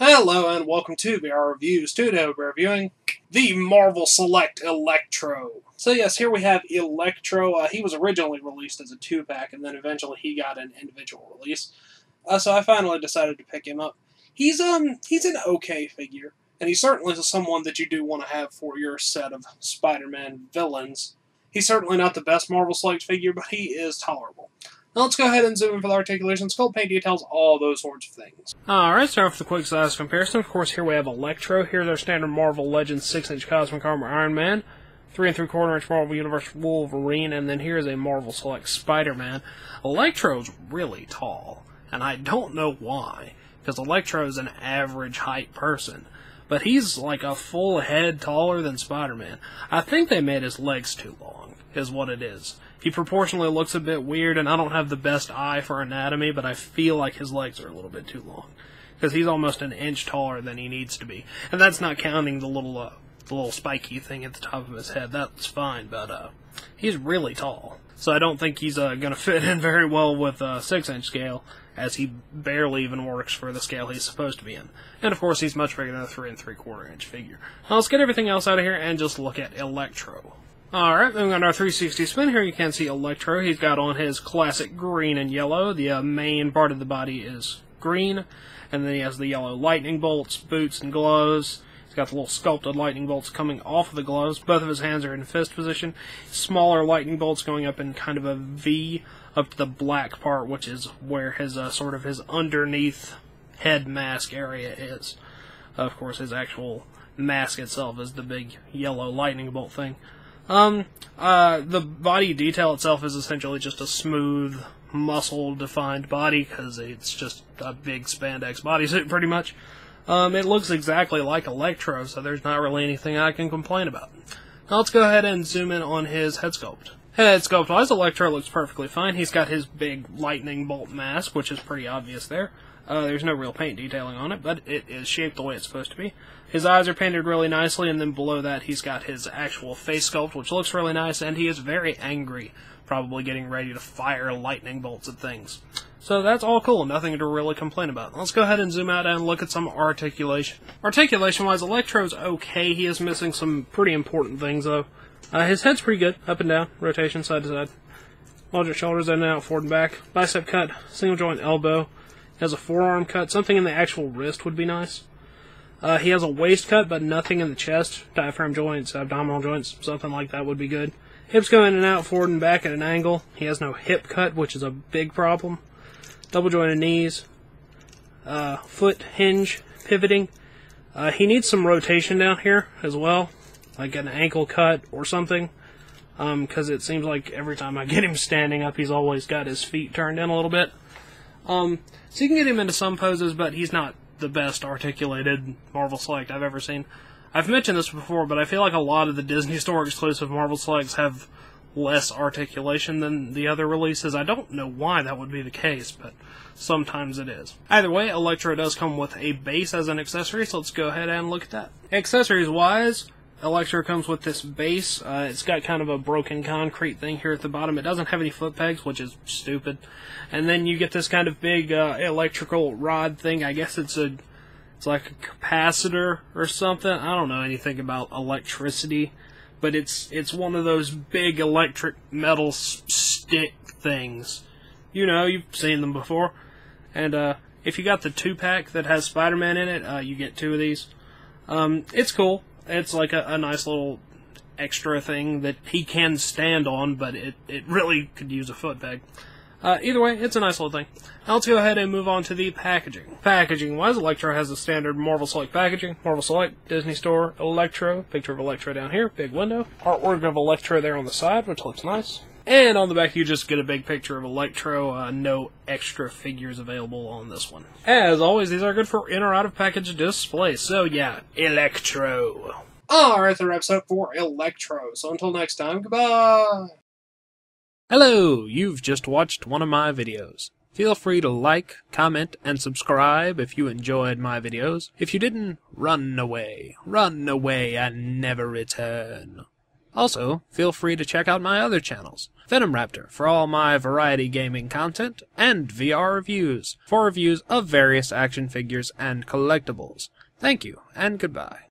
Hello and welcome to VR Reviews. Today we're reviewing the Marvel Select Electro. So yes, here we have Electro. He was originally released as a 2-pack and then eventually he got an individual release. So I finally decided to pick him up. He's an okay figure, and he's certainly someone that you do want to have for your set of Spider-Man villains. He's certainly not the best Marvel Select figure, but he is tolerable. Now let's go ahead and zoom in for the articulation, sculpt, paint details, all those sorts of things. Alright, start off with a quick size comparison. Of course, here we have Electro. Here's our standard Marvel Legends 6-inch Cosmic Armor Iron Man, 3 3/4-inch Marvel Universe Wolverine, and then here's a Marvel Select Spider-Man. Electro's really tall, and I don't know why, because Electro's an average height person. But he's like a full head taller than Spider-Man. I think they made his legs too long, is what it is. He proportionally looks a bit weird, and I don't have the best eye for anatomy, but I feel like his legs are a little bit too long. Because he's almost an inch taller than he needs to be. And that's not counting the little spiky thing at the top of his head. That's fine, but he's really tall. So I don't think he's going to fit in very well with a 6-inch scale, as he barely even works for the scale he's supposed to be in. And of course, he's much bigger than a 3 3/4-inch figure. Now let's get everything else out of here and just look at Electro. Alright, moving on to our 360 spin. Here you can see Electro. He's got on his classic green and yellow. The main part of the body is green, and then he has the yellow lightning bolts, boots, and gloves. He's got the little sculpted lightning bolts coming off of the gloves. Both of his hands are in fist position. Smaller lightning bolts going up in kind of a V up to the black part, which is where his sort of his underneath head mask area is. Of course, his actual mask itself is the big yellow lightning bolt thing. The body detail itself is essentially just a smooth, muscle-defined body, because it's just a big spandex bodysuit, pretty much. It looks exactly like Electro, so there's not really anything I can complain about. Now let's go ahead and zoom in on his head sculpt. Head sculpt-wise, Electro looks perfectly fine. He's got his big lightning bolt mask, which is pretty obvious there. There's no real paint detailing on it, but it is shaped the way it's supposed to be. His eyes are painted really nicely, and then below that he's got his actual face sculpt, which looks really nice, and he is very angry, probably getting ready to fire lightning bolts at things. So that's all cool, nothing to really complain about. Let's go ahead and zoom out and look at some articulation. Articulation-wise, Electro's okay. He is missing some pretty important things, though. His head's pretty good, up and down, rotation side to side. Larger shoulders in and out, forward and back. Bicep cut, single joint elbow. He has a forearm cut. Something in the actual wrist would be nice. He has a waist cut, but nothing in the chest. Diaphragm joints, abdominal joints, something like that would be good. Hips go in and out, forward and back at an angle. He has no hip cut, which is a big problem. Double jointed knees. Foot hinge, pivoting. He needs some rotation down here as well, like an ankle cut or something. Because it seems like every time I get him standing up, he's always got his feet turned in a little bit. So you can get him into some poses, but he's not the best articulated Marvel Select I've ever seen. I've mentioned this before, but I feel like a lot of the Disney Store exclusive Marvel Selects have less articulation than the other releases. I don't know why that would be the case, but sometimes it is. Either way, Electro does come with a base as an accessory, so let's go ahead and look at that. Accessories-wise, Electro comes with this base. It's got kind of a broken concrete thing here at the bottom. It doesn't have any foot pegs, which is stupid. And then you get this kind of big electrical rod thing. I guess it's like a capacitor or something. I don't know anything about electricity, but it's one of those big electric metal stick things. You know, you've seen them before. And if you got the 2-pack that has Spider-Man in it, you get 2 of these. It's cool. It's like a nice little extra thing that he can stand on, but it really could use a foot peg. Either way, it's a nice little thing. Now let's go ahead and move on to the packaging. Packaging-wise, Electro has the standard Marvel Select packaging. Marvel Select, Disney Store, Electro. Picture of Electro down here, big window. Artwork of Electro there on the side, which looks nice. And on the back, you just get a big picture of Electro. No extra figures available on this one. As always, these are good for in or out of package display. So yeah, Electro. Alright, that wraps up for Electro. So until next time, goodbye. Hello, you've just watched one of my videos. Feel free to like, comment, and subscribe if you enjoyed my videos. If you didn't, run away and never return. Also, feel free to check out my other channels, Venom Raptor for all my variety gaming content, and VR Reviews for reviews of various action figures and collectibles. Thank you, and goodbye.